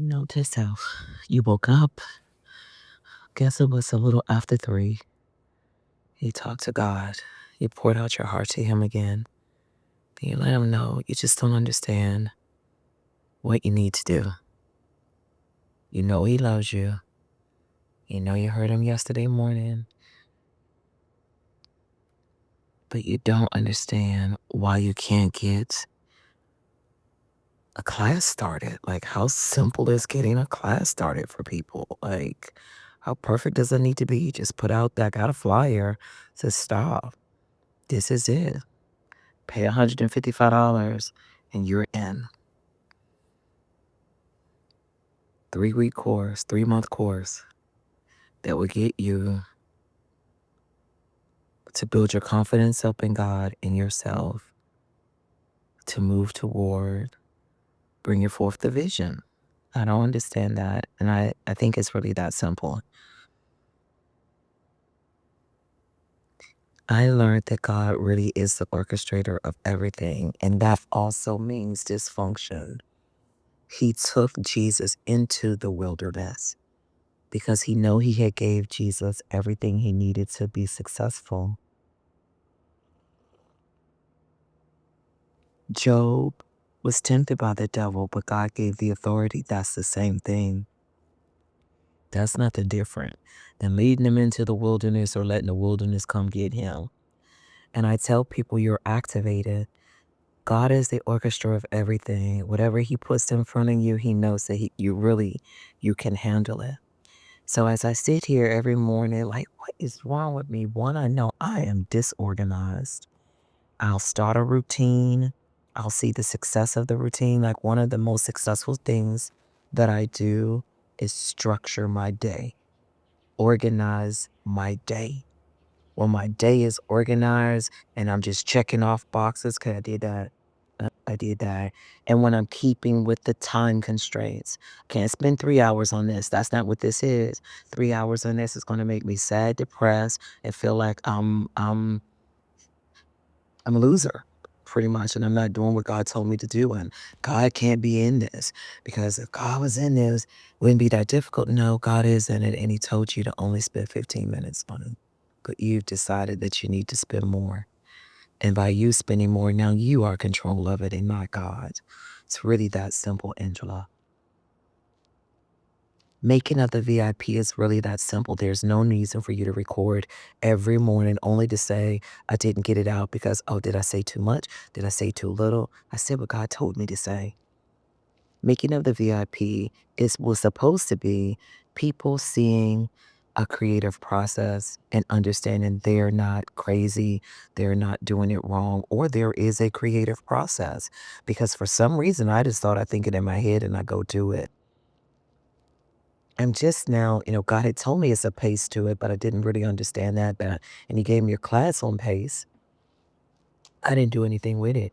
Note to self. You woke up. Guess it was a little after 3. You talked to God. You poured out your heart to Him again. And you let Him know you just don't understand what you need to do. You know He loves you. You know you heard Him yesterday morning. But you don't understand why you can't get a class started. Like, how simple is getting a class started for people? Like, how perfect does it need to be? Just put out that got a flyer to stop. This is it. Pay $155 and you're in. 3-week course, 3-month course that will get you to build your confidence up in God and yourself, to move toward bringing forth the vision. I don't understand that. And I think it's really that simple. I learned that God really is the orchestrator of everything. And that also means dysfunction. He took Jesus into the wilderness because he knew he had gave Jesus everything he needed to be successful. Job was tempted by the devil, but God gave the authority. That's the same thing. That's nothing different than leading him into the wilderness or letting the wilderness come get him. And I tell people, you're activated. God is the orchestra of everything. Whatever he puts in front of you, he knows that you can handle it. So as I sit here every morning, like, what is wrong with me? One, I know I am disorganized. I'll start a routine. I'll see the success of the routine. Like, one of the most successful things that I do is structure my day, organize my day. When my day is organized and I'm just checking off boxes, because I did that. And when I'm keeping with the time constraints, can't spend 3 hours on this. That's not what this is. 3 hours on this is going to make me sad, depressed, and feel like I'm a loser, pretty much, and I'm not doing what God told me to do. And God can't be in this, because if God was in this, it wouldn't be that difficult. No, God is in it, and He told you to only spend 15 minutes on it. But you've decided that you need to spend more. And by you spending more, now you are in control of it and not God. It's really that simple, Angela. Making of the VIP is really that simple. There's no reason for you to record every morning only to say, I didn't get it out because, oh, did I say too much? Did I say too little? I said what God told me to say. Making of the VIP was supposed to be people seeing a creative process and understanding they're not crazy, they're not doing it wrong, or there is a creative process. Because for some reason, I just thought I think it in my head and I go do it. And just now, God had told me it's a pace to it, but I didn't really understand that. And He gave me a class on pace. I didn't do anything with it.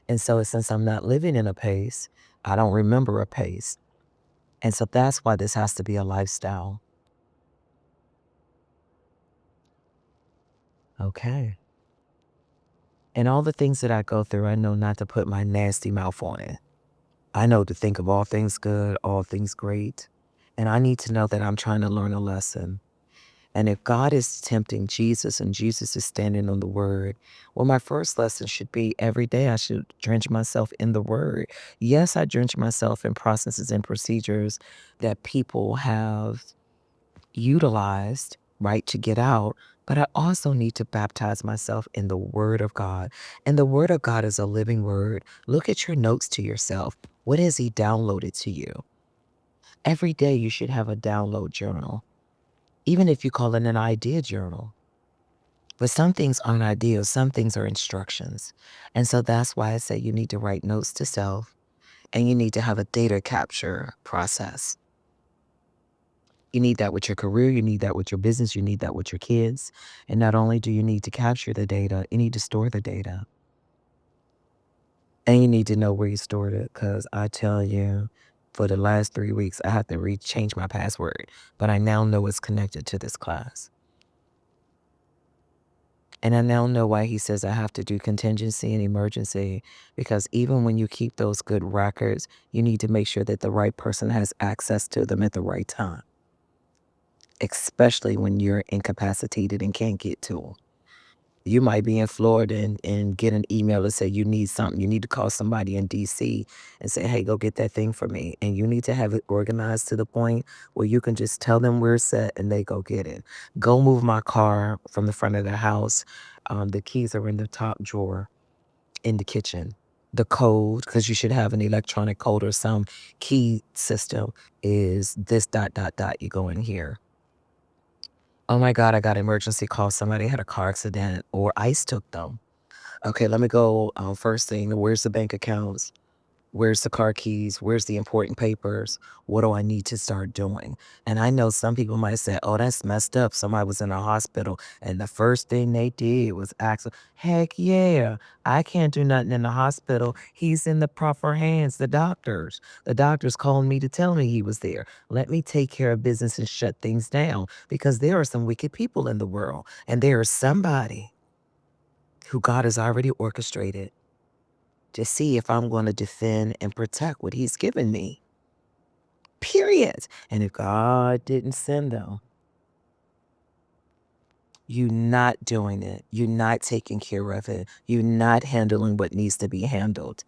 And so since I'm not living in a pace, I don't remember a pace. And so that's why this has to be a lifestyle. Okay. And all the things that I go through, I know not to put my nasty mouth on it. I know to think of all things good, all things great. And I need to know that I'm trying to learn a lesson. And if God is tempting Jesus and Jesus is standing on the word, well, my first lesson should be every day I should drench myself in the word. Yes, I drench myself in processes and procedures that people have utilized, right, to get out. But I also need to baptize myself in the word of God. And the word of God is a living word. Look at your notes to yourself. What has He downloaded to you? Every day you should have a download journal, even if you call it an idea journal. But some things aren't ideas, some things are instructions. And so that's why I say you need to write notes to self and you need to have a data capture process. You need that with your career, you need that with your business, you need that with your kids. And not only do you need to capture the data, you need to store the data. And you need to know where you stored it, because I tell you, for the last 3 weeks, I had to change my password, but I now know it's connected to this class. And I now know why he says I have to do contingency and emergency, because even when you keep those good records, you need to make sure that the right person has access to them at the right time, especially when you're incapacitated and can't get to them. You might be in Florida and get an email that say you need something. You need to call somebody in DC and say, hey, go get that thing for me. And you need to have it organized to the point where you can just tell them where it's at and they go get it. Go move my car from the front of the house. The keys are in the top drawer in the kitchen. The code, because you should have an electronic code or some key system, is this dot dot dot. You go in here. Oh my God, I got an emergency call. Somebody had a car accident or ICE took them. Okay, let me go. First thing, where's the bank accounts? Where's the car keys? Where's the important papers? What do I need to start doing? And I know some people might say, oh, that's messed up. Somebody was in a hospital and the first thing they did was ask, heck yeah, I can't do nothing in the hospital. He's in the proper hands, the doctors. The doctors called me to tell me he was there. Let me take care of business and shut things down, because there are some wicked people in the world. And there is somebody who God has already orchestrated to see if I'm going to defend and protect what he's given me. Period. And if God didn't send them, you not doing it. You not taking care of it. You not handling what needs to be handled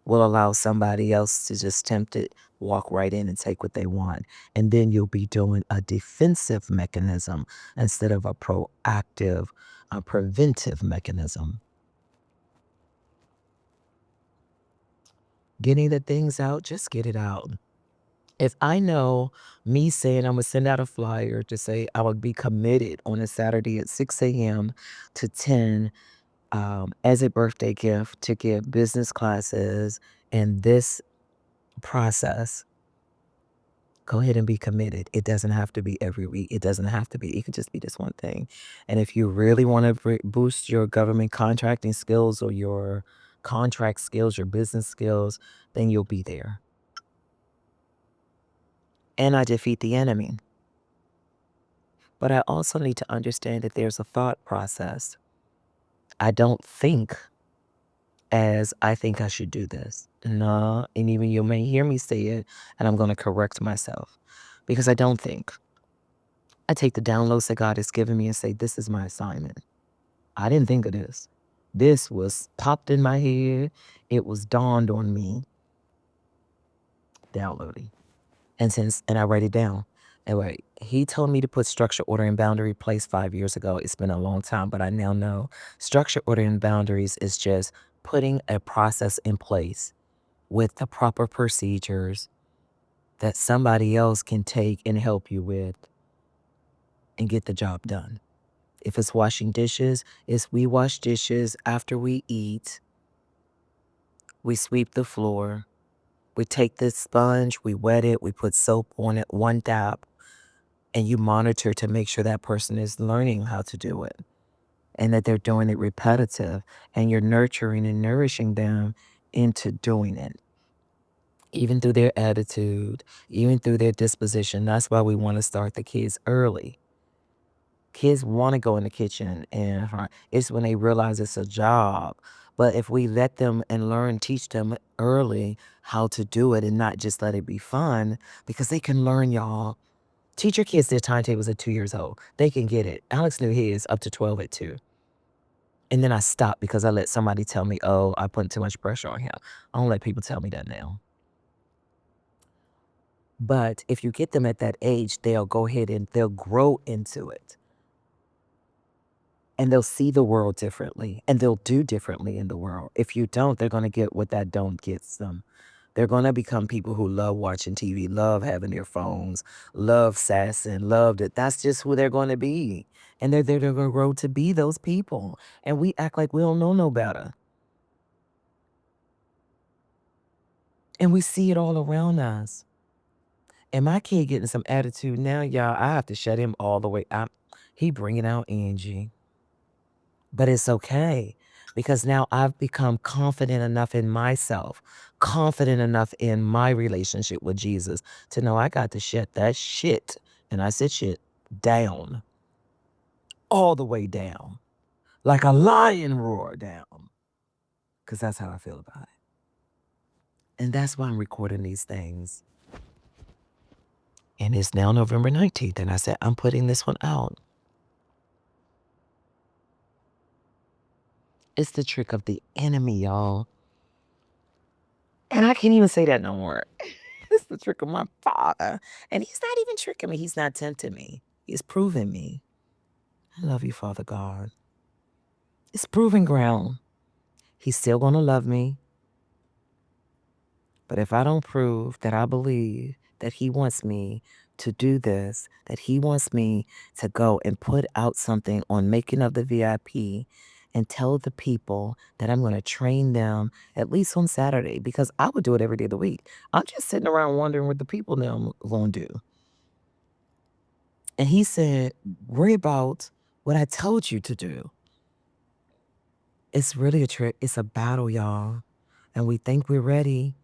will allow somebody else to just tempt it, walk right in and take what they want. And then you'll be doing a defensive mechanism instead of a proactive, a preventive mechanism. Getting the things out, just get it out. If I know me saying I'm gonna send out a flyer to say I would be committed on a Saturday at 6 a.m. to 10 as a birthday gift to give business classes and this process, go ahead and be committed. It doesn't have to be every week. It doesn't have to be. It could just be this one thing. And if you really want to boost your government contracting skills or your contract skills, your business skills, then you'll be there. And I defeat the enemy. But I also need to understand that there's a thought process. I don't think as I think I should do this. No, and even you may hear me say it, and I'm going to correct myself because I don't think. I take the downloads that God has given me and say, this is my assignment. I didn't think of this. This was popped in my head. It was dawned on me. Downloading. And I write it down. Anyway, he told me to put structure, order, and boundary in place 5 years ago. It's been a long time, but I now know structure, order, and boundaries is just putting a process in place with the proper procedures that somebody else can take and help you with and get the job done. If it's washing dishes, it's we wash dishes after we eat. We sweep the floor. We take the sponge, we wet it, we put soap on it, one tap, and you monitor to make sure that person is learning how to do it and that they're doing it repetitive, and you're nurturing and nourishing them into doing it, even through their attitude, even through their disposition. That's why we want to start the kids early. Kids want to go in the kitchen, and it's when they realize it's a job. But if we let them and teach them early how to do it and not just let it be fun, because they can learn, y'all. Teach your kids their timetables at 2 years old. They can get it. Alex knew his up to 12 at 2. And then I stopped because I let somebody tell me, oh, I put too much pressure on him. I don't let people tell me that now. But if you get them at that age, they'll go ahead and they'll grow into it. And they'll see the world differently and they'll do differently in the world. If you don't, they're going to get what that don't gets them. They're going to become people who love watching TV, love having their phones, love sassing, love that. That's just who they're going to be. And they're going to grow to be those people. And we act like we don't know no better. And we see it all around us. And my kid getting some attitude now, y'all, I have to shut him all the way out. He bringing out Angie. But it's okay, because now I've become confident enough in myself, confident enough in my relationship with Jesus to know I got to shut that shit, and I said shit, down, all the way down. like a lion roar down, because that's how I feel about it. And that's why I'm recording these things. And it's now November 19th, and I said, I'm putting this one out. It's the trick of the enemy, y'all. And I can't even say that no more. It's the trick of my father. And he's not even tricking me. He's not tempting me. He's proving me. I love you, Father God. It's proving ground. He's still going to love me. But if I don't prove that I believe that he wants me to do this, that he wants me to go and put out something on Making of the VIP and tell the people that I'm going to train them at least on Saturday, because I would do it every day of the week. I'm just sitting around wondering what the people now going to do. And he said, worry about what I told you to do. It's really a trick. It's a battle, y'all. And we think we're ready.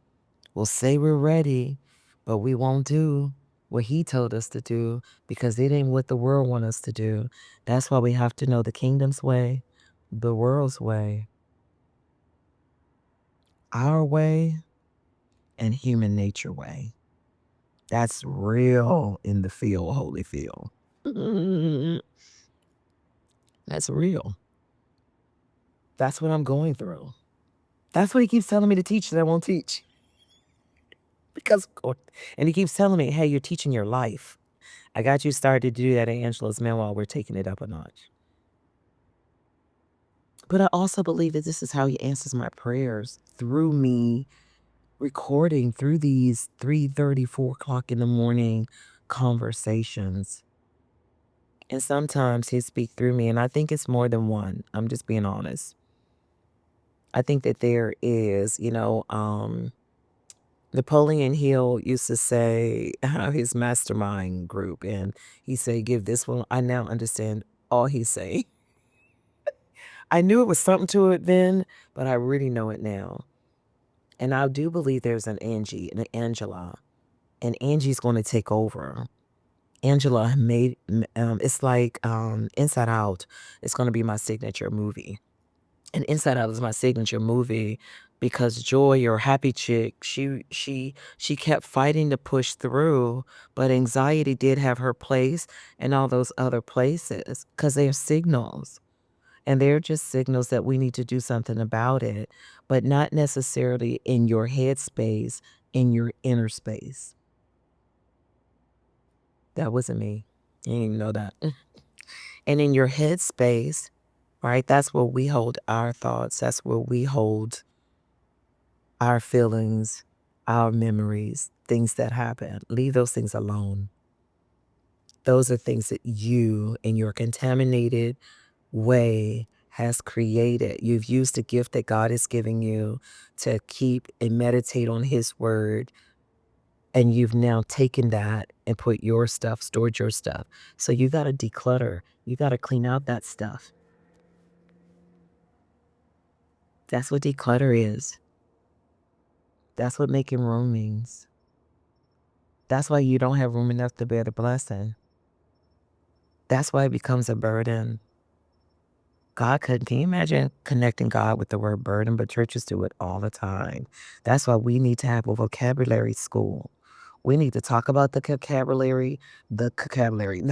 We'll say we're ready, but we won't do what he told us to do because it ain't what the world want us to do. That's why we have to know the kingdom's way, the world's way, our way, and human nature way. That's real in the field, holy field. That's real. That's what I'm going through. That's what he keeps telling me to teach that I won't teach. Because, and he keeps telling me, hey, you're teaching your life. I got you started to do that at Angela's Memoir. We're taking it up a notch. But I also believe that this is how he answers my prayers, through me recording through these 3:30, 4 o'clock in the morning conversations. And sometimes he speak through me, and I think it's more than one. I'm just being honest. I think that there is, Napoleon Hill used to say his mastermind group, and he said, give this one. I now understand all he's saying. I knew it was something to it then, but I really know it now. And I do believe there's an Angie and an Angela, and Angie's going to take over. Angela made, it's like Inside Out. It's going to be my signature movie. And Inside Out is my signature movie because Joy, or Happy Chick, she kept fighting to push through, but anxiety did have her place in all those other places because they're signals. And they're just signals that we need to do something about it, but not necessarily in your head space, in your inner space. That wasn't me. You didn't even know that. And in your head space, right? That's where we hold our thoughts. That's where we hold our feelings, our memories, things that happen. Leave those things alone. Those are things that you, in your contaminated way, has created. You've used the gift that God is giving you to keep and meditate on his word. And you've now taken that and put your stuff, stored your stuff. So you got to declutter. You got to clean out that stuff. That's what declutter is. That's what making room means. That's why you don't have room enough to bear the blessing. That's why it becomes a burden. Can you imagine connecting God with the word burden? But churches do it all the time. That's why we need to have a vocabulary school. We need to talk about the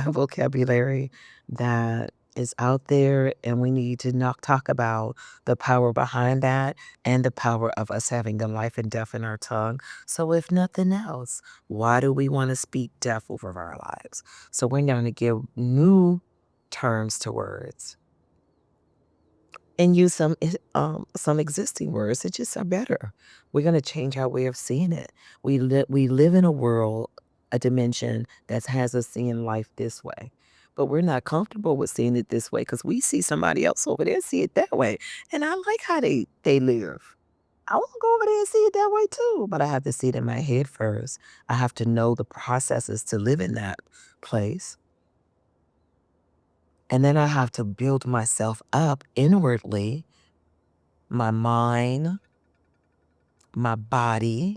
vocabulary that is out there, and we need to not talk about the power behind that and the power of us having a life and death in our tongue. So if nothing else, why do we want to speak death over our lives? So we're going to give new terms to words and use some existing words that just are better. We're gonna change our way of seeing it. We live in a world, a dimension that has us seeing life this way, but we're not comfortable with seeing it this way because we see somebody else over there see it that way, and I like how they live. I want to go over there and see it that way too, but I have to see it in my head first. I have to know the processes to live in that place. And then I have to build myself up inwardly, my mind, my body,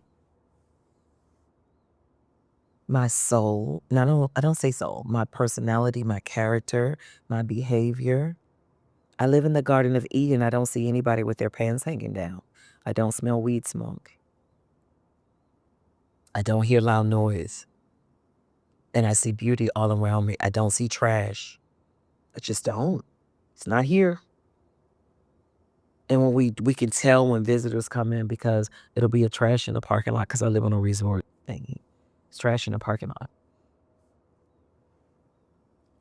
my soul. I don't say soul, my personality, my character, my behavior. I live in the Garden of Eden. I don't see anybody with their pants hanging down. I don't smell weed smoke. I don't hear loud noise. And I see beauty all around me. I don't see trash. I just don't. It's not here. And when we can tell when visitors come in because it'll be a trash in the parking lot because I live on a resort thingy. It's trash in the parking lot.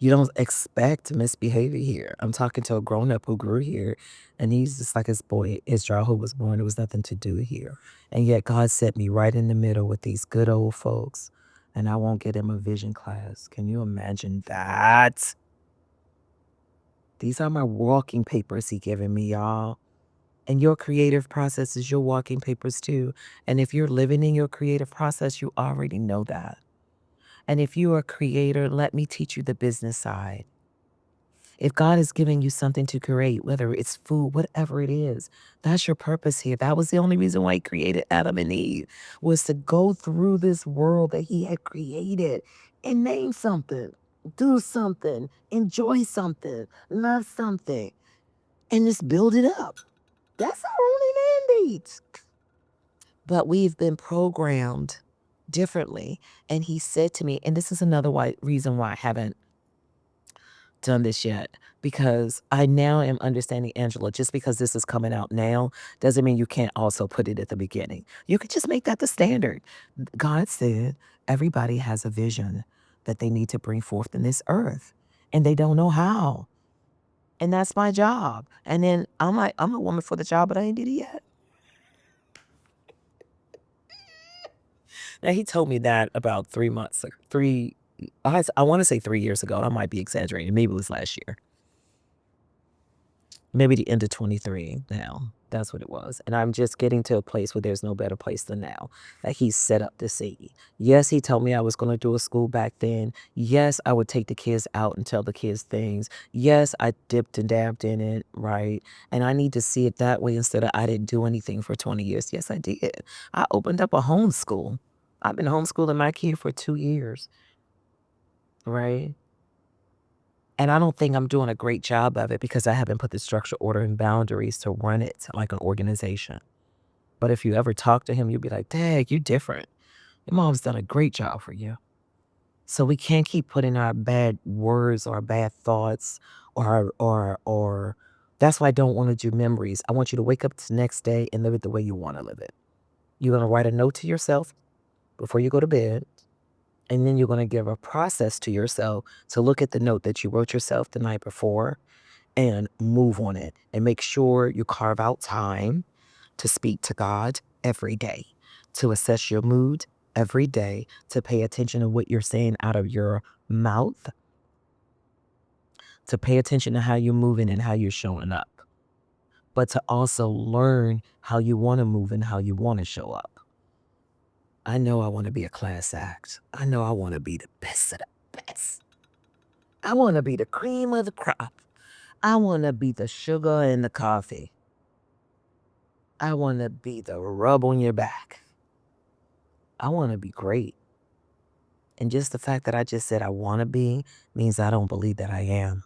You don't expect misbehavior here. I'm talking to a grown up who grew here, and he's just like his boy Israel, who was born. There was nothing to do here. And yet God set me right in the middle with these good old folks, and I won't get him a vision class. Can you imagine that? These are my walking papers he giving me, y'all. And your creative process is your walking papers too. And if you're living in your creative process, you already know that. And if you are a creator, let me teach you the business side. If God is giving you something to create, whether it's food, whatever it is, that's your purpose here. That was the only reason why he created Adam and Eve, was to go through this world that he had created and name something, do something, enjoy something, love something, and just build it up. That's our only mandate. But we've been programmed differently. And he said to me, and this is another reason why I haven't done this yet, because I now am understanding, Angela, just because this is coming out now doesn't mean you can't also put it at the beginning. You could just make that the standard. God said everybody has a vision that they need to bring forth in this earth, and they don't know how. And that's my job. And then I'm like, I'm a woman for the job, but I ain't did it yet. Now, he told me that about 3 months, like I want to say 3 years ago. I might be exaggerating. Maybe it was last year. Maybe the end of 23 now. That's what it was. And I'm just getting to a place where there's no better place than now that he's set up to see. Yes, he told me I was going to do a school back then. Yes, I would take the kids out and tell the kids things. Yes, I dipped and dabbed in it, right? And I need to see it that way instead of I didn't do anything for 20 years. Yes, I did. I opened up a homeschool. I've been homeschooling my kid for 2 years, right? And I don't think I'm doing a great job of it because I haven't put the structure, order, and boundaries to run it like an organization. But if you ever talk to him, you'll be like, "Dang, you different. Your mom's done a great job for you." So we can't keep putting our bad words or bad thoughts or that's why I don't want to do memories. I want you to wake up the next day and live it the way you want to live it. You're gonna write a note to yourself before you go to bed. And then you're going to give a process to yourself to look at the note that you wrote yourself the night before and move on it. And make sure you carve out time to speak to God every day, to assess your mood every day, to pay attention to what you're saying out of your mouth, to pay attention to how you're moving and how you're showing up, but to also learn how you want to move and how you want to show up. I know I want to be a class act. I know I want to be the best of the best. I want to be the cream of the crop. I want to be the sugar in the coffee. I want to be the rub on your back. I want to be great. And just the fact that I just said I want to be means I don't believe that I am.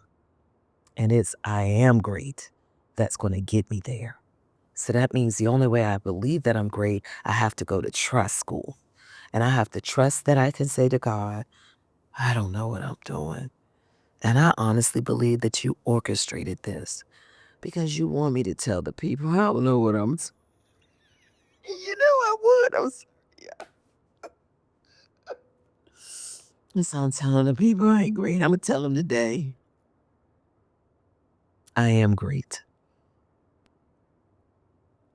And it's I am great that's going to get me there. So that means the only way I believe that I'm great, I have to go to trust school. And I have to trust that I can say to God, I don't know what I'm doing. And I honestly believe that you orchestrated this because you want me to tell the people, I don't know what I'm. You know I would. Yeah. And so I'm telling the people I ain't great. I'm gonna tell them today. I am great.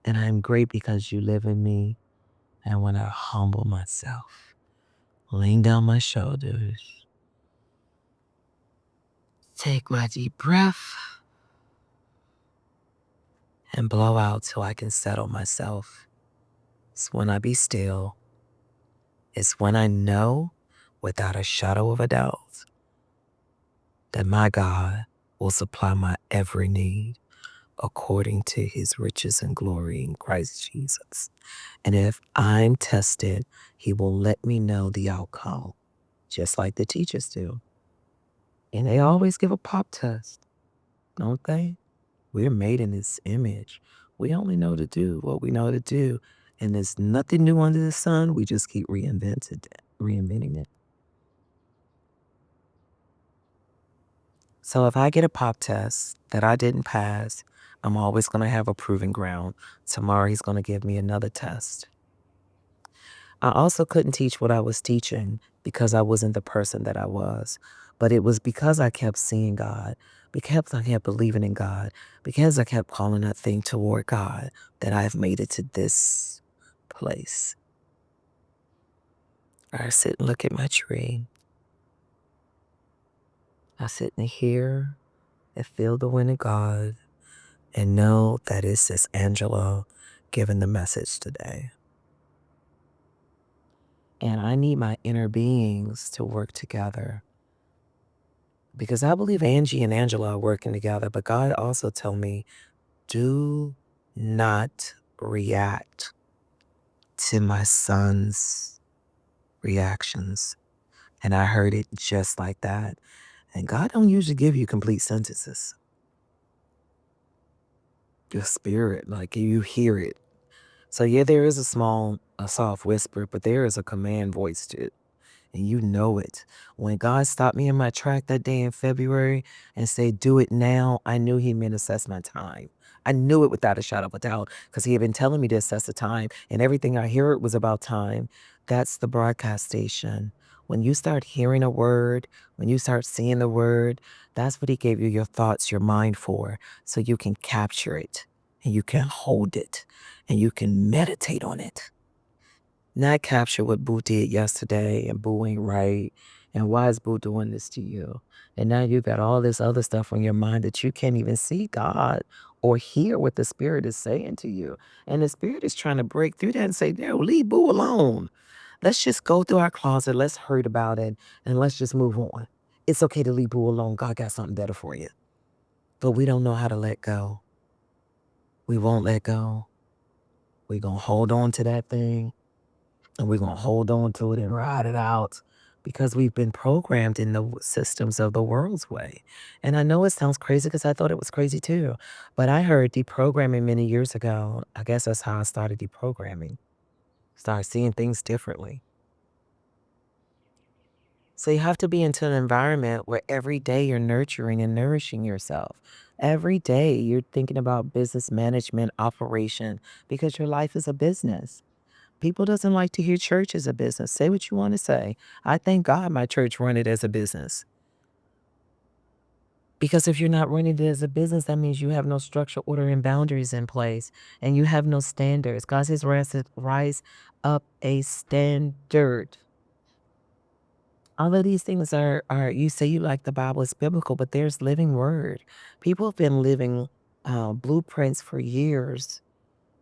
And I'm great because you live in me. And when I humble myself, lean down my shoulders, take my deep breath, and blow out till I can settle myself. It's when I be still. It's when I know without a shadow of a doubt that my God will supply my every need according to his riches and glory in Christ Jesus. And if I'm tested, he will let me know the outcome, just like the teachers do. And they always give a pop test, don't they? We're made in His image. We only know to do what we know to do. And there's nothing new under the sun. We just keep reinventing it. So if I get a pop test that I didn't pass, I'm always going to have a proving ground. Tomorrow He's going to give me another test. I also couldn't teach what I was teaching because I wasn't the person that I was. But it was because I kept seeing God, because I kept believing in God, because I kept calling that thing toward God that I've made it to this place. I sit and look at my tree. I sit and hear and feel the wind of God and know that it's just Angela giving the message today. And I need my inner beings to work together because I believe Angie and Angela are working together, but God also told me, do not react to my son's reactions. And I heard it just like that. And God don't usually give you complete sentences. Your spirit, like you hear it. So yeah, there is a soft whisper, but there is a command voice to it. And you know it. When God stopped me in my track that day in February and said, do it now, I knew He meant assess my time. I knew it without a shadow of a doubt because He had been telling me to assess the time, and everything I hear it was about time. That's the broadcast station. When you start hearing a word, when you start seeing the word, that's what He gave you your thoughts, your mind for, so you can capture it and you can hold it and you can meditate on it. Not capture what Boo did yesterday and Boo ain't right. And why is Boo doing this to you? And now you got all this other stuff on your mind that you can't even see God or hear what the Spirit is saying to you. And the Spirit is trying to break through that and say, no, leave Boo alone. Let's just go through our closet. Let's hurt about it and let's just move on. It's okay to leave Boo alone. God got something better for you. But we don't know how to let go. We won't let go. We're going to hold on to that thing. And we're going to hold on to it and ride it out because we've been programmed in the systems of the world's way. And I know it sounds crazy because I thought it was crazy too. But I heard deprogramming many years ago. I guess that's how I started deprogramming, started seeing things differently. So you have to be into an environment where every day you're nurturing and nourishing yourself. Every day you're thinking about business management, operation, because your life is a business. People doesn't like to hear church as a business. Say what you want to say. I thank God my church run it as a business. Because if you're not running it as a business, that means you have no structure, order, and boundaries in place, and you have no standards. God says, rise up a standard. All of these things are you say you like the Bible, it's biblical, but there's living word. People have been living blueprints for years.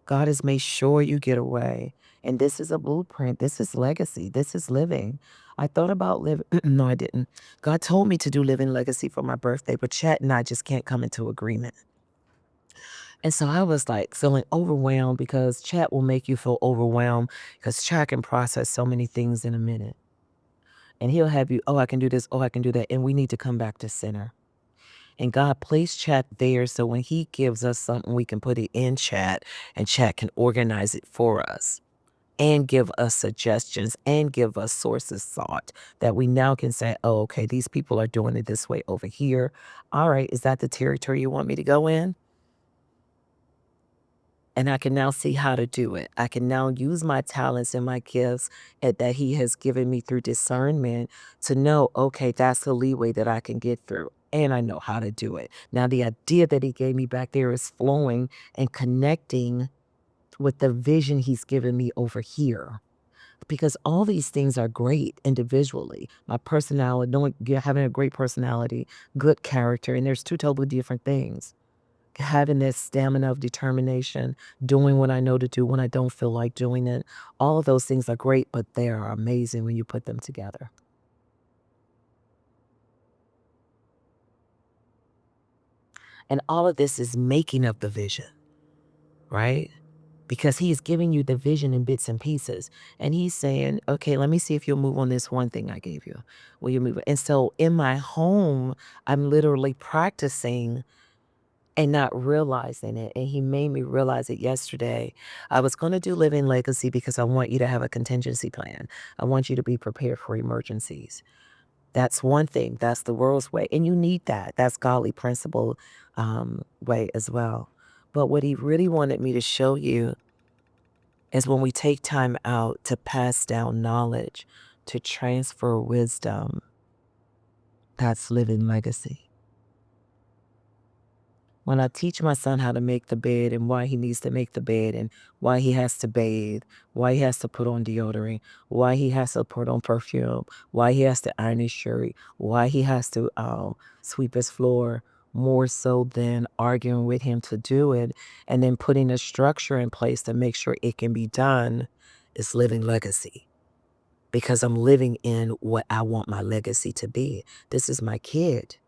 God has made sure you get away. And this is a blueprint. This is legacy. This is living. I thought about living. No, I didn't. God told me to do living legacy for my birthday, but Chat and I just can't come into agreement. And so I was like feeling overwhelmed because Chat will make you feel overwhelmed because Chat can process so many things in a minute. And he'll have you, oh, I can do this, oh, I can do that. And we need to come back to center. And God placed Chat there so when He gives us something, we can put it in Chat and Chat can organize it for us and give us suggestions and give us sources thought that we now can say, oh, okay, these people are doing it this way over here. All right, is that the territory you want me to go in? And I can now see how to do it. I can now use my talents and my gifts that He has given me through discernment to know, okay, that's the leeway that I can get through. And I know how to do it. Now, the idea that He gave me back there is flowing and connecting with the vision He's given me over here. Because all these things are great individually. My personality, knowing, having a great personality, good character, and there's two totally different things. Having that stamina of determination, doing what I know to do when I don't feel like doing it. All of those things are great, but they are amazing when you put them together. And all of this is making of the vision, right? Because He is giving you the vision in bits and pieces. And He's saying, okay, let me see if you'll move on this one thing I gave you. Will you move? And so in my home, I'm literally practicing and not realizing it. And he made me realize it yesterday. I was going to do Living Legacy because I want you to have a contingency plan. I want you to be prepared for emergencies. That's one thing. That's the world's way. And you need that. That's godly principle way as well. But what he really wanted me to show you is when we take time out to pass down knowledge, to transfer wisdom, that's living legacy. When I teach my son how to make the bed and why he needs to make the bed and why he has to bathe, why he has to put on deodorant, why he has to put on perfume, why he has to iron his shirt, why he has to sweep his floor, more so than arguing with him to do it and then putting a structure in place to make sure it can be done, is living legacy. Because I'm living in what I want my legacy to be. This is my kid.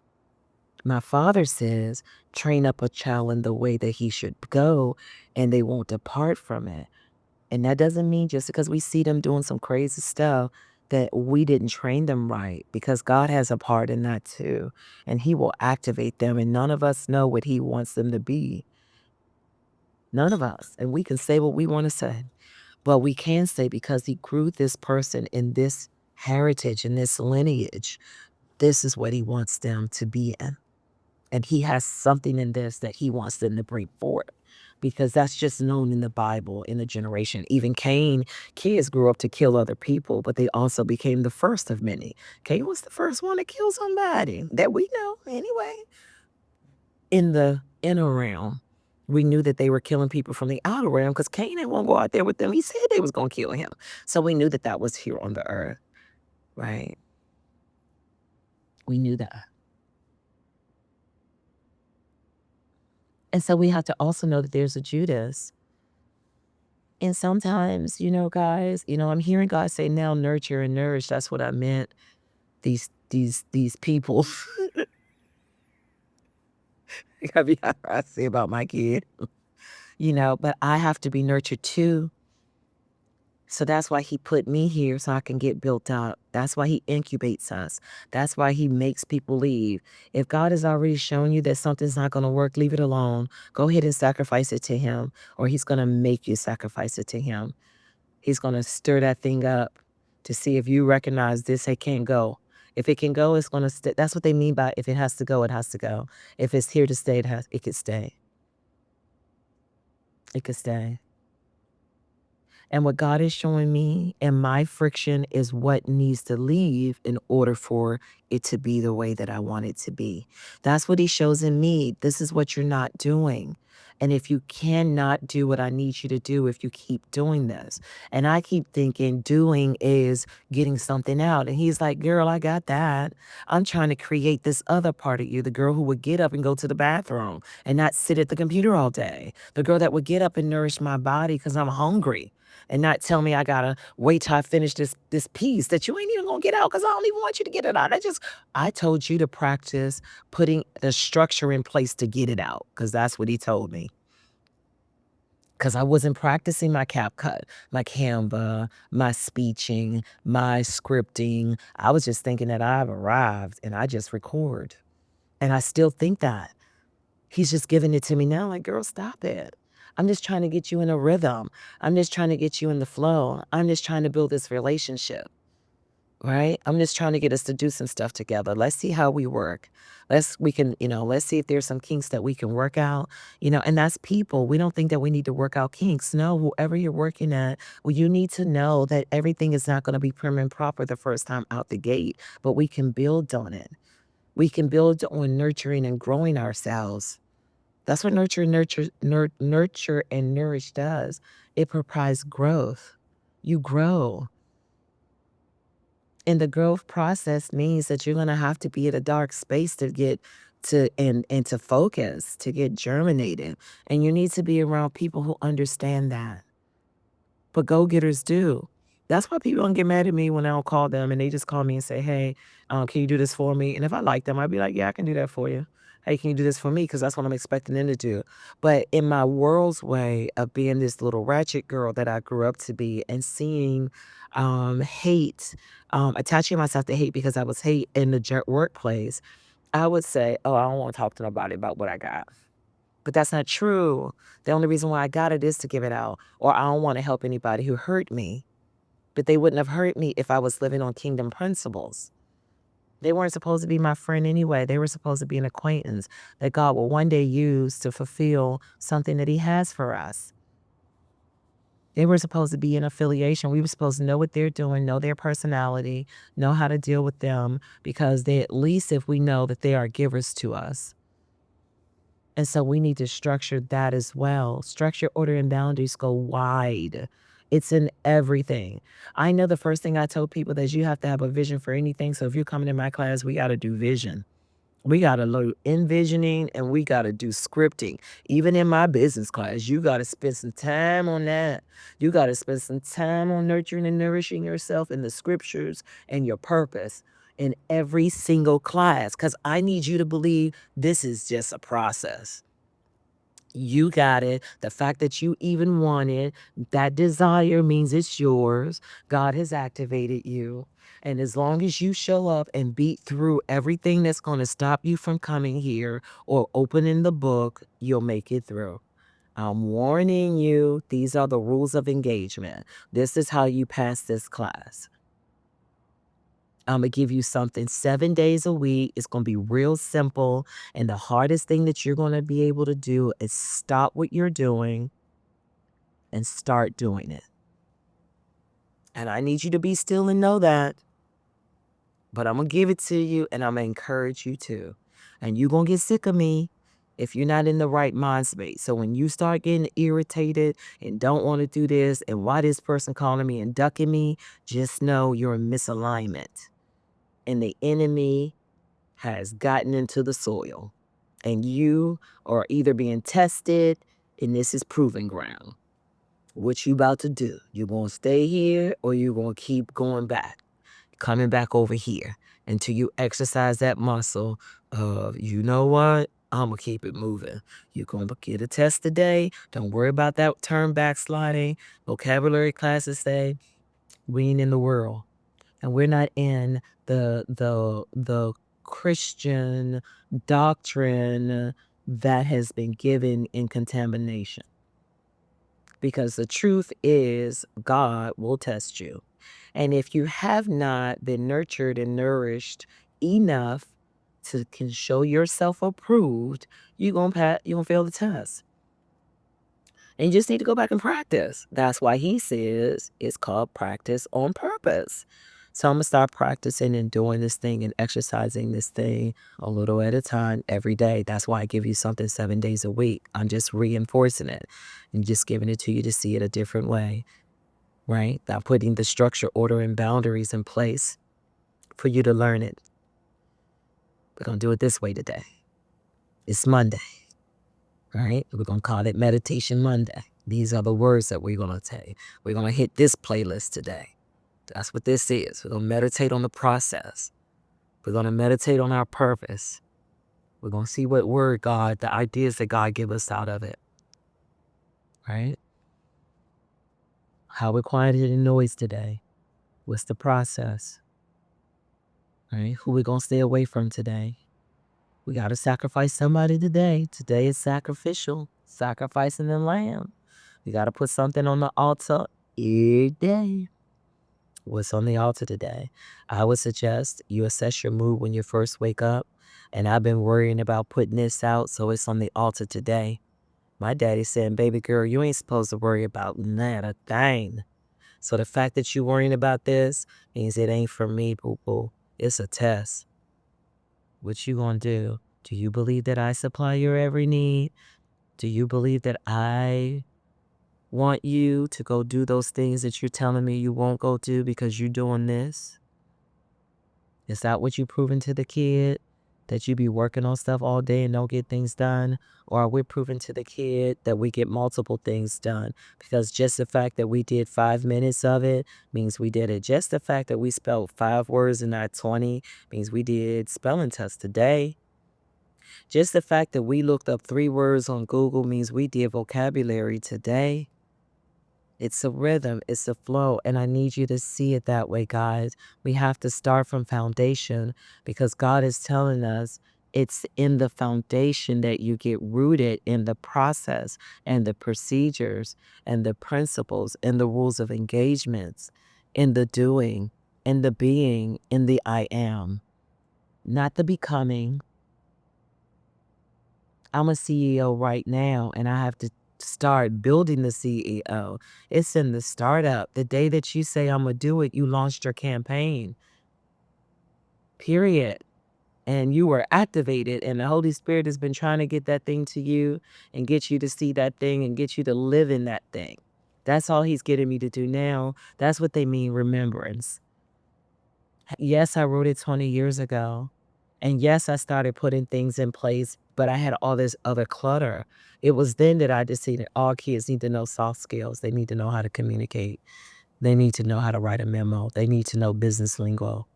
My father says, train up a child in the way that he should go, and they won't depart from it. And that doesn't mean just because we see them doing some crazy stuff that we didn't train them right, because God has a part in that too. And he will activate them, and none of us know what he wants them to be. None of us. And we can say what we want to say. But we can say because he grew this person in this heritage, in this lineage, this is what he wants them to be in. And he has something in this that he wants them to bring forward because that's just known in the Bible in the generation. Even Cain, kids grew up to kill other people, but they also became the first of many. Cain was the first one to kill somebody that we know anyway. In the inner realm, we knew that they were killing people from the outer realm because Cain didn't want to go out there with them. He said they was going to kill him. So we knew that that was here on the earth, right? We knew that. And so we have to also know that there's a Judas. And sometimes, guys, I'm hearing God say now nurture and nourish. That's what I meant. These people. I say about my kid, but I have to be nurtured too. So that's why he put me here so I can get built up. That's why he incubates us. That's why he makes people leave. If God has already shown you that something's not going to work, leave it alone. Go ahead and sacrifice it to him, or he's going to make you sacrifice it to him. He's going to stir that thing up to see if you recognize this, it can't go. If it can go, it's going to stay. That's what they mean by if it has to go, it has to go. If it's here to stay, it could stay. It could stay. And what God is showing me and my friction is what needs to leave in order for it to be the way that I want it to be. That's what he shows in me. This is what you're not doing. And if you cannot do what I need you to do, if you keep doing this, and I keep thinking doing is getting something out. And he's like, girl, I got that. I'm trying to create this other part of you, the girl who would get up and go to the bathroom and not sit at the computer all day, the girl that would get up and nourish my body because I'm hungry and not tell me I gotta wait till I finish this piece that you ain't even gonna get out because I don't even want you to get it out. I told you to practice putting the structure in place to get it out because that's what he told me. Because I wasn't practicing my CapCut, my Canva, my speeching, my scripting. I was just thinking that I've arrived and I just record. And I still think that. He's just giving it to me now, like, girl, stop it. I'm just trying to get you in a rhythm. I'm just trying to get you in the flow. I'm just trying to build this relationship, right? I'm just trying to get us to do some stuff together. Let's see how we work. Let's see if there's some kinks that we can work out, and that's people. We don't think that we need to work out kinks. No, whoever you're working at, well, you need to know that everything is not going to be prim and proper the first time out the gate, but we can build on it. We can build on nurturing and growing ourselves. That's what nurture and nourish does. It provides growth. You grow. And the growth process means that you're gonna have to be at a dark space to get and to focus, to get germinated. And you need to be around people who understand that. But go-getters do. That's why people don't get mad at me when I don't call them and they just call me and say, "Hey, can you do this for me?" And if I like them, I'd be like, "Yeah, I can do that for you. Hey, can you do this for me?" Because that's what I'm expecting them to do. But in my world's way of being this little ratchet girl that I grew up to be and seeing hate, attaching myself to hate because I was hate in the workplace, I would say, "Oh, I don't want to talk to nobody about what I got." But that's not true. The only reason why I got it is to give it out. Or I don't want to help anybody who hurt me. But they wouldn't have hurt me if I was living on kingdom principles. They weren't supposed to be my friend anyway. They were supposed to be an acquaintance that God will one day use to fulfill something that He has for us. They were supposed to be in affiliation. We were supposed to know what they're doing, know their personality, know how to deal with them, because they, at least if we know that they are givers to us. And so we need to structure that as well. Structure, order, and boundaries go wide. It's in everything. I know the first thing I told people is you have to have a vision for anything. So if you're coming in my class, we got to do vision. We got to learn envisioning, and we got to do scripting. Even in my business class, you got to spend some time on that. You got to spend some time on nurturing and nourishing yourself in the scriptures and your purpose in every single class, because I need you to believe this is just a process. You got it. The fact that you even want it, that desire means it's yours. God has activated you. And as long as you show up and beat through everything that's going to stop you from coming here or opening the book, you'll make it through. I'm warning you, these are the rules of engagement. This is how you pass this class. I'm going to give you something 7 days a week. It's going to be real simple. And the hardest thing that you're going to be able to do is stop what you're doing and start doing it. And I need you to be still and know that. But I'm going to give it to you, and I'm going to encourage you to. And you're going to get sick of me if you're not in the right mind space. So when you start getting irritated and don't want to do this, and why this person calling me and ducking me, just know you're in misalignment. And the enemy has gotten into the soil, and you are either being tested, and this is proving ground. What you about to do? You gonna stay here, or you gonna keep going back, coming back over here until you exercise that muscle of, you know what? I'm gonna keep it moving. You're gonna get a test today. Don't worry about that term backsliding. Vocabulary classes say we ain't in the world. And we're not in the Christian doctrine that has been given in contamination. Because the truth is, God will test you. And if you have not been nurtured and nourished enough to can show yourself approved, you're gonna fail the test. And you just need to go back and practice. That's why he says it's called practice on purpose. So I'm going to start practicing and doing this thing and exercising this thing a little at a time every day. That's why I give you something 7 days a week. I'm just reinforcing it and just giving it to you to see it a different way, right? I'm putting the structure, order, and boundaries in place for you to learn it. We're going to do it this way today. It's Monday, right? We're going to call it Meditation Monday. These are the words that we're going to take. We're going to hit this playlist today. That's what this is. We're going to meditate on the process. We're going to meditate on our purpose. We're going to see what word God, the ideas that God give us out of it. Right? How we're quieted in noise today. What's the process? Right? Who we going to stay away from today? We got to sacrifice somebody today. Today is sacrificial. Sacrificing the lamb. We got to put something on the altar every day. What's on the altar today? I would suggest you assess your mood when you first wake up. And I've been worrying about putting this out, so it's on the altar today. My daddy said, baby girl, you ain't supposed to worry about not a thing. So the fact that you worrying about this means it ain't for me, boo-boo. It's a test. What you gonna do? Do you believe that I supply your every need? Do you believe that I want you to go do those things that you're telling me you won't go do because you're doing this? Is that what you proving to the kid? That you be working on stuff all day and don't get things done? Or are we proving to the kid that we get multiple things done? Because just the fact that we did 5 minutes of it means we did it. Just the fact that we spelled 5 words in our 20 means we did spelling tests today. Just the fact that we looked up 3 words on Google means we did vocabulary today. It's a rhythm, it's a flow, and I need you to see it that way, guys. We have to start from foundation because God is telling us It's in the foundation that you get rooted in the process and the procedures and the principles and the rules of engagements, in the doing, in the being, in the I am, not the becoming. I'm a CEO right now, and I have to start building the CEO. It's in the startup. The day that you say, I'm going to do it, you launched your campaign, period. And you were activated, and the Holy Spirit has been trying to get that thing to you and get you to see that thing and get you to live in that thing. That's all he's getting me to do now. That's what they mean, remembrance. Yes, I wrote it 20 years ago. And yes, I started putting things in place, but I had all this other clutter. It was then that I decided all kids need to know soft skills. They need to know how to communicate. They need to know how to write a memo. They need to know business lingo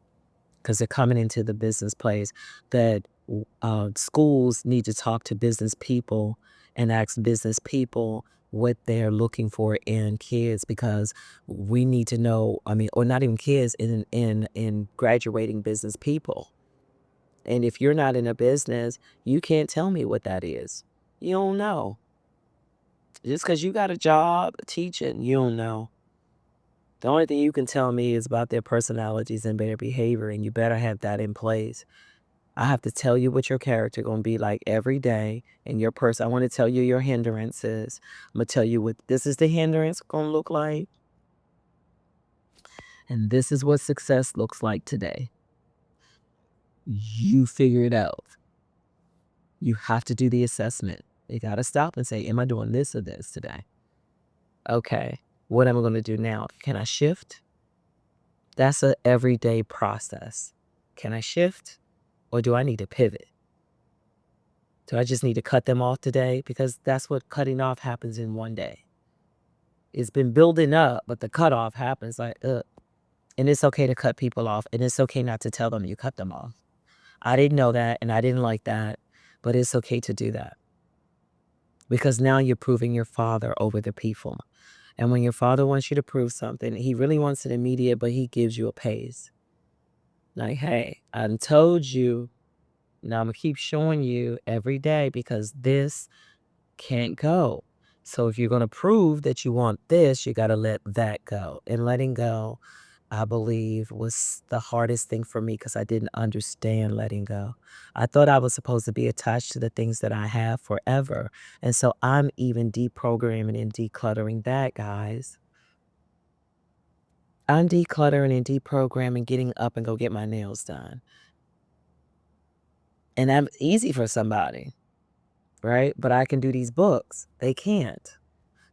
because they're coming into the business place that schools need to talk to business people and ask business people what they're looking for in kids because we need to know, I mean, or not even kids, in graduating business people. And if you're not in a business, you can't tell me what that is. You don't know. Just because you got a job teaching, you don't know. The only thing you can tell me is about their personalities and their behavior, and you better have that in place. I have to tell you what your character gonna be like every day and your person. I want to tell you your hindrances. I'm gonna tell you what this is the hindrance gonna look like, and this is what success looks like today. You figure it out. You have to do the assessment. You gotta stop and say, am I doing this or this today? Okay, what am I gonna do now? Can I shift? That's a everyday process. Can I shift or do I need to pivot? Do I just need to cut them off today? Because that's what cutting off happens in one day. It's been building up, but the cutoff happens like, ugh. And it's okay to cut people off, and it's okay not to tell them you cut them off. I didn't know that, and I didn't like that, but it's okay to do that because now you're proving your father over the people. And when your father wants you to prove something, he really wants it immediate, but he gives you a pace. Like, hey, I done told you. Now I'm gonna keep showing you every day because this can't go. So if you're gonna prove that you want this, you gotta let that go. And letting go, I believe, was the hardest thing for me because I didn't understand letting go. I thought I was supposed to be attached to the things that I have forever. And so I'm even deprogramming and decluttering that, guys. I'm decluttering and deprogramming, getting up and go get my nails done. And that's easy for somebody, right? But I can do these books. They can't.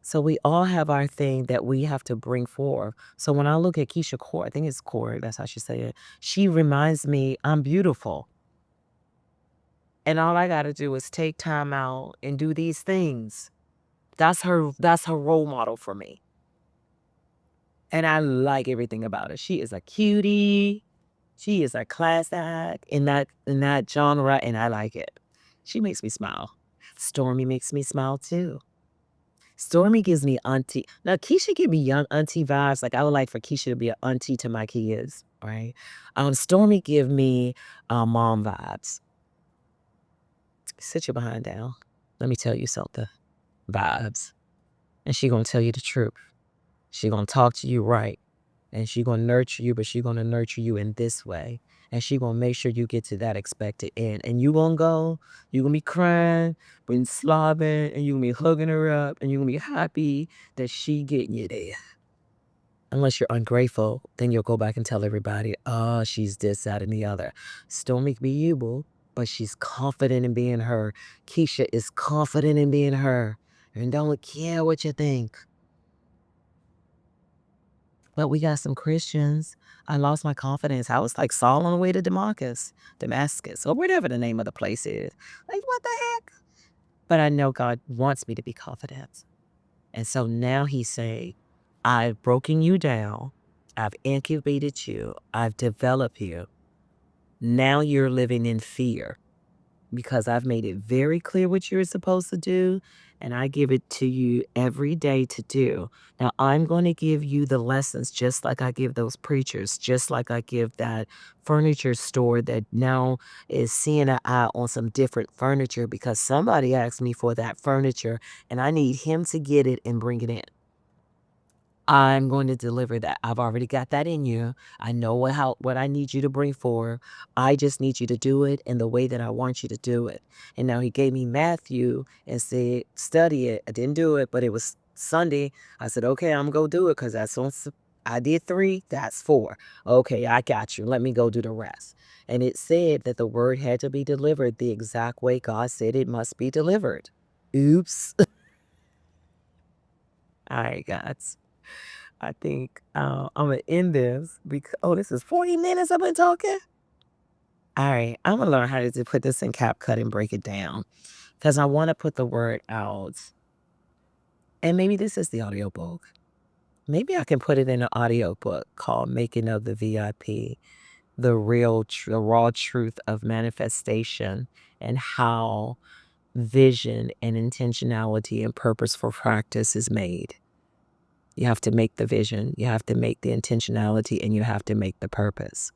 So we all have our thing that we have to bring forth. So when I look at Keisha Core, I think it's Core, that's how she say it. She reminds me I'm beautiful. And all I gotta do is take time out and do these things. That's her role model for me. And I like everything about her. She is a cutie. She is a class act in that genre, and I like it. She makes me smile. Stormy makes me smile too. Stormy gives me auntie. Now Keisha give me young auntie vibes. Like I would like for Keisha to be an auntie to my kids, right? Stormy give me mom vibes. Sit your behind down. Let me tell you something. Vibes. And she gonna tell you the truth. She gonna talk to you right. And she gonna nurture you, but she gonna nurture you in this way. And she gonna make sure you get to that expected end. And you gonna be crying, been slobbing, and you gonna be hugging her up, and you gonna be happy that she getting you there. Unless you're ungrateful, then you'll go back and tell everybody, oh, she's this, that, and the other. Stormy be you, boo, but she's confident in being her. Keisha is confident in being her and don't care what you think. But we got some Christians. I lost my confidence. I was like Saul on the way to Damascus, or whatever the name of the place is. Like, what the heck? But I know God wants me to be confident. And so now he's saying, I've broken you down. I've incubated you. I've developed you. Now you're living in fear because I've made it very clear what you're supposed to do. and I give it to you every day to do. Now, I'm going to give you the lessons just like I give those preachers, just like I give that furniture store that now is seeing an eye on some different furniture because somebody asked me for that furniture and I need him to get it and bring it in. I'm going to deliver that. I've already got that in you. I know what I need you to bring forward. I just need you to do it in the way that I want you to do it. And now he gave me Matthew and said, study it. I didn't do it, but it was Sunday. I said, okay, I'm gonna do it because I did 3, that's 4. Okay, I got you. Let me go do the rest. And it said that the word had to be delivered the exact way God said it must be delivered. Oops. All right, guys. I think, Imma end this because this is 40 minutes I've been talking? Alright, Imma learn how to put this in CapCut and break it down because I wanna put the word out, and maybe this is the audiobook. Maybe I can put it in an audiobook called Making of the VIP, the raw truth of manifestation and how vision and intentionality and purposeful practice is made. You have to make the vision, you have to make the intentionality, and you have to make the purpose.